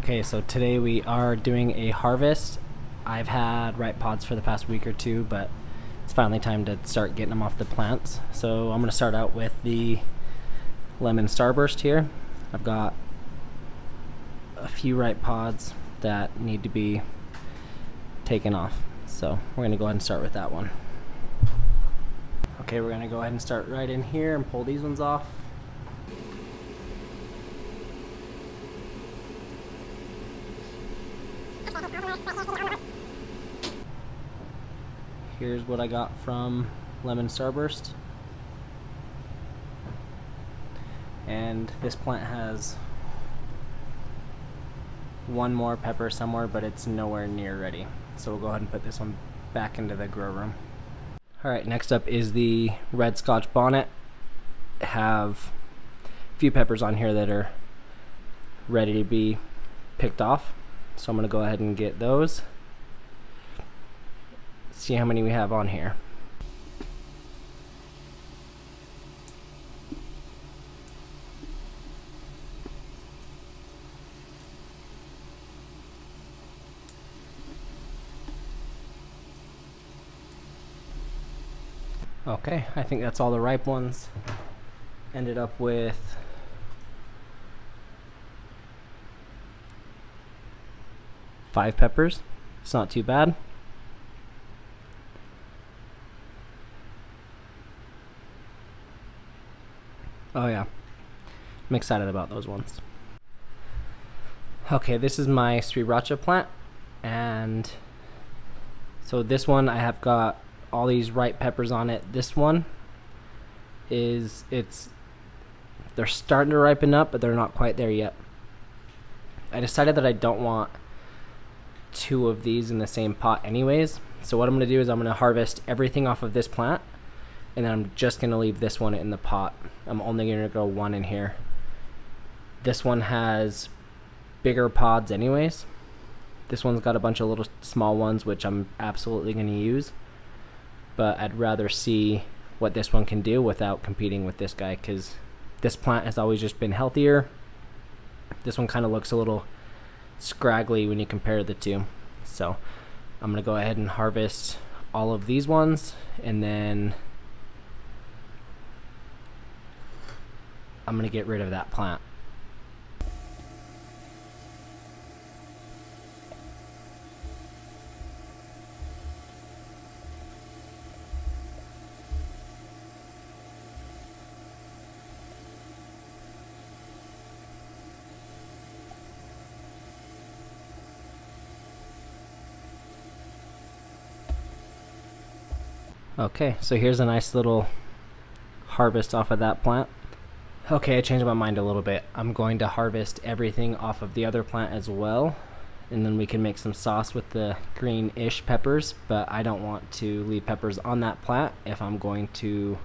Okay, so today we are doing a harvest. I've had ripe pods for the past week or two, but it's finally time to start getting them off the plants. So I'm going to start out with the lemon starburst here. I've got a few ripe pods that need to be taken off. So we're going to go ahead and start with that one. Okay, we're going to go ahead and start right in here and pull these ones off. Here's what I got from lemon starburst. And this plant has one more pepper somewhere, but it's nowhere near ready. So we'll go ahead and put this one back into the grow room. Alright, next up is the red Scotch bonnet. I have a few peppers on here that are ready to be picked off. So I'm going to go ahead and get those. See how many we have on here. Okay, I think that's all the ripe ones. Ended up with five peppers. It's not too bad. Oh yeah, I'm excited about those ones. Okay, this is my Sriracha plant, and so this one I have got all these ripe peppers on it. This one is, they're starting to ripen up, but they're not quite there yet. I decided that I don't want two of these in the same pot anyways, so what I'm going to do is I'm going to harvest everything off of this plant, and then I'm just going to leave this one in the pot. I'm only going to grow one in here. This one has bigger pods anyways. This one's got a bunch of little small ones, which I'm absolutely going to use. But I'd rather see what this one can do without competing with this guy, because this plant has always just been healthier. This one kind of looks a little scraggly when you compare the two. So I'm going to go ahead and harvest all of these ones, and then I'm going to get rid of that plant. Okay, so here's a nice little harvest off of that plant. Okay, I changed my mind a little bit. I'm going to harvest everything off of the other plant as well, and then we can make some sauce with the greenish peppers, but I don't want to leave peppers on that plant if I'm going to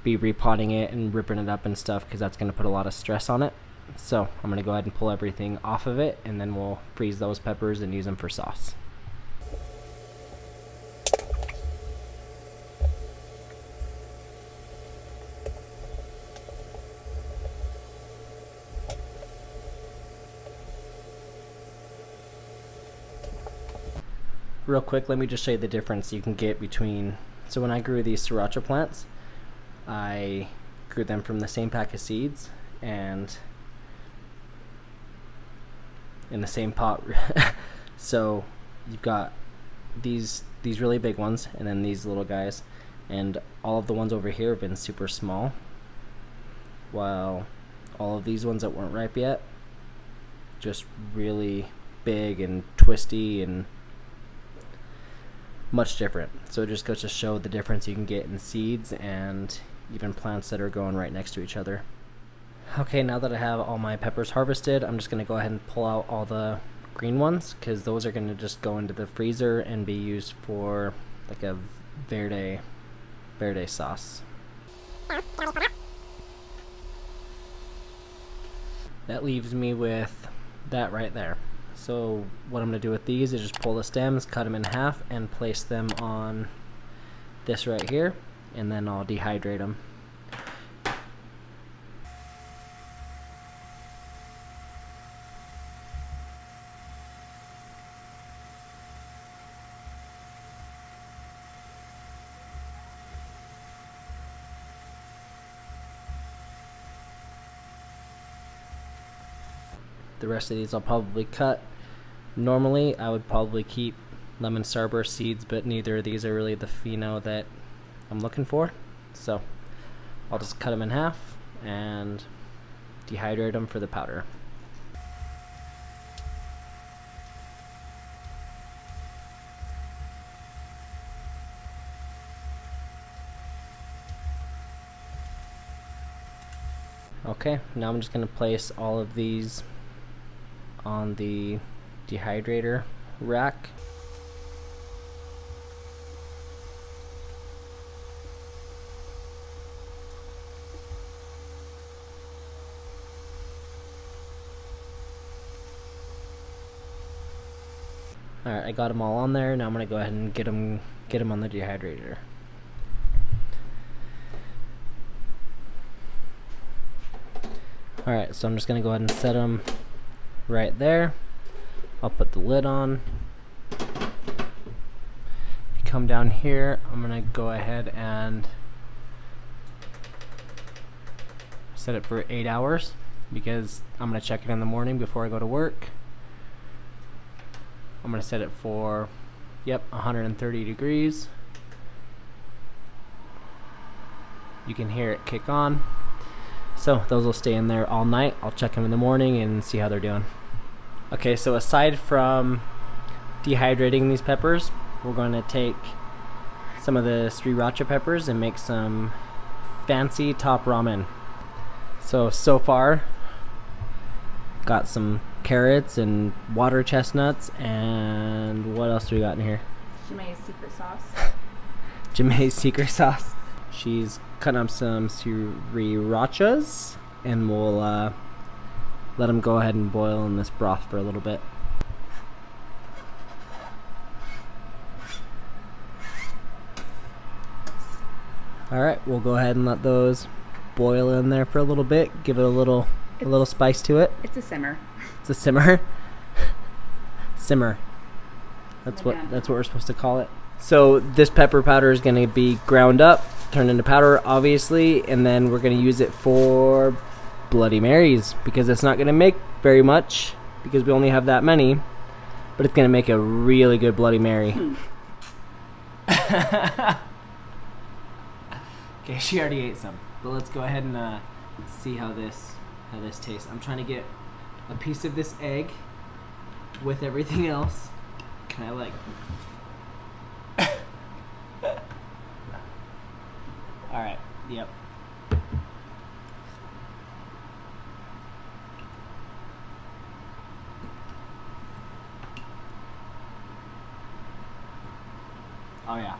be repotting it and ripping it up and stuff, because that's going to put a lot of stress on it. So I'm going to go ahead and pull everything off of it, and then we'll freeze those peppers and use them for sauce. Real quick, let me just show you the difference you can get between, so when I grew these Sriracha plants, I grew them from the same pack of seeds and in the same pot. So you've got these really big ones, and then these little guys, and all of the ones over here have been super small, while all of these ones that weren't ripe yet, just really big and twisty and much different. So it just goes to show the difference you can get in seeds and even plants that are growing right next to each other. Okay, now that I have all my peppers harvested, I'm just going to go ahead and pull out all the green ones, because those are going to just go into the freezer and be used for like a verde sauce. That leaves me with that right there. So what I'm going to do with these is just pull the stems, cut them in half, and place them on this right here, and then I'll dehydrate them. The rest of these I'll probably cut. Normally I would probably keep lemon starburst seeds, but neither of these are really the pheno that I'm looking for. So I'll just cut them in half and dehydrate them for the powder. Okay, now I'm just going to place all of these on the dehydrator rack. Alright, I got them all on there. Now I'm going to go ahead and get them on the dehydrator. Alright, so I'm just going to go ahead and set them right there. I'll put the lid on. Come down here, I'm going to go ahead and set it for 8 hours because I'm going to check it in the morning before I go to work. I'm going to set it for, 130 degrees. You can hear it kick on. So those will stay in there all night. I'll check them in the morning and see how they're doing. Okay, so aside from dehydrating these peppers, we're going to take some of the Sriracha peppers and make some fancy top ramen. So far, got some carrots and water chestnuts, and what else do we got in here? Jemai's secret sauce. Jemai's secret sauce. She's cutting up some Srirachas, and we'll let them go ahead and boil in this broth for a little bit. Alright, we'll go ahead and let those boil in there for a little bit, give it a little spice to it. It's a simmer. It's a simmer. Simmer. That's what we're supposed to call it. So this pepper powder is going to be ground up, turned into powder obviously, and then we're going to use it for Bloody Marys because it's not going to make very much because we only have that many, but it's going to make a really good Bloody Mary. Okay, she already ate some, but let's go ahead and see how this tastes. I'm trying to get a piece of this egg with everything else. Can I like? All right. Yep. Oh yeah.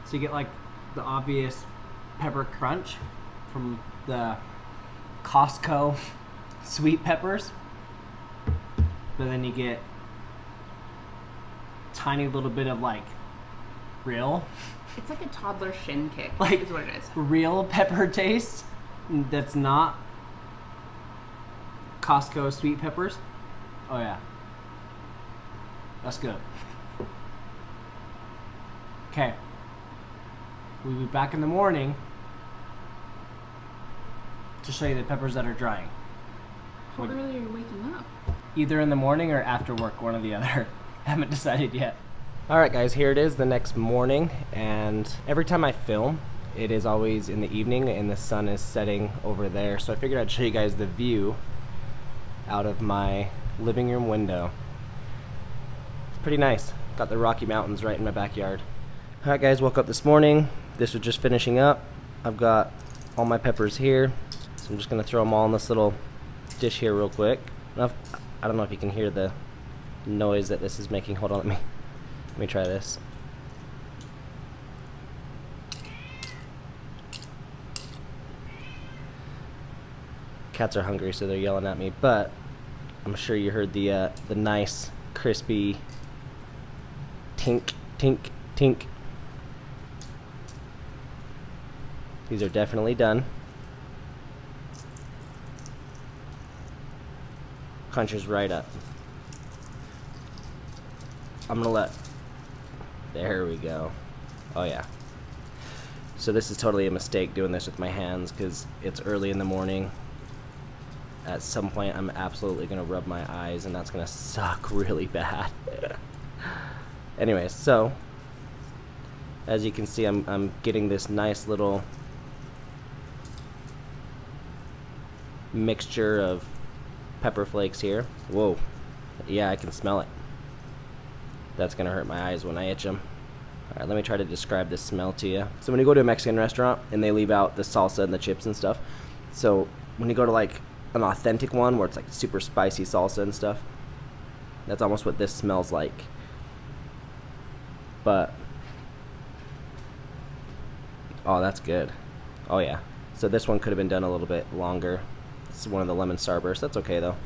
So you get like the obvious pepper crunch from the Costco sweet peppers, but then you get tiny little bit of like real, it's like a toddler shin kick, like is what it is. Real pepper taste that's not Costco sweet peppers. Oh yeah, that's good. Okay, we'll be back in the morning to show you the peppers that are drying. How early are you waking up? Either in the morning or after work, one or the other. Haven't decided yet. Alright guys, here it is the next morning, and every time I film, it is always in the evening and the sun is setting over there, so I figured I'd show you guys the view out of my living room window. It's pretty nice. Got the Rocky Mountains right in my backyard. Alright guys, woke up this morning. This was just finishing up. I've got all my peppers here, so I'm just going to throw them all in this little dish here real quick. I don't know if you can hear the noise that this is making. Hold on, let me try this. Cats are hungry, so they're yelling at me, but I'm sure you heard the nice crispy tink tink tink. These are definitely done. Crunches right up. I'm gonna let, there we go. Oh yeah. So this is totally a mistake doing this with my hands because it's early in the morning. At some point I'm absolutely gonna rub my eyes and that's gonna suck really bad. Anyways, so as you can see, I'm getting this nice little mixture of pepper flakes here. Whoa, yeah, I can smell it. That's gonna hurt my eyes when I itch them. Alright, let me try to describe this smell to you. So when you go to a Mexican restaurant and they leave out the salsa and the chips and stuff, so when you go to like an authentic one where it's like super spicy salsa and stuff, that's almost what this smells like. But oh, that's good. Oh yeah. So this one could have been done a little bit longer. It's one of the lemon starbursts. That's okay though.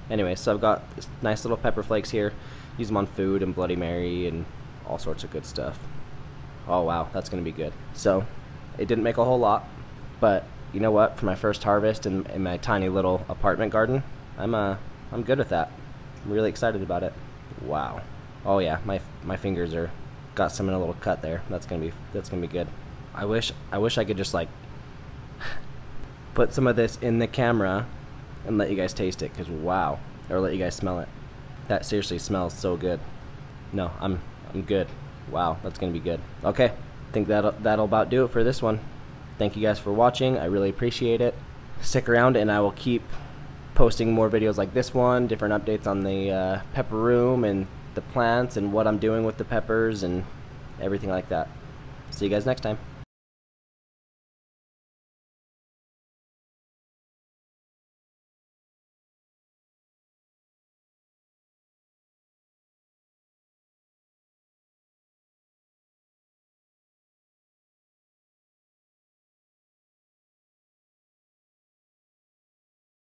Anyway, so I've got this nice little pepper flakes here. Use them on food and Bloody Mary and all sorts of good stuff. Oh wow, that's gonna be good. So it didn't make a whole lot, but you know what? For my first harvest in my tiny little apartment garden, I'm good with that. I'm really excited about it. Wow. Oh yeah, my fingers are got some in a little cut there. That's gonna be good. I wish I could just like put some of this in the camera and let you guys taste it, cause wow, or let you guys smell it. That seriously smells so good. No, I'm good. Wow, that's gonna be good. Okay, I think that'll about do it for this one. Thank you guys for watching. I really appreciate it. Stick around and I will keep posting more videos like this one, different updates on the pepper room and the plants and what I'm doing with the peppers and everything like that. See you guys next time.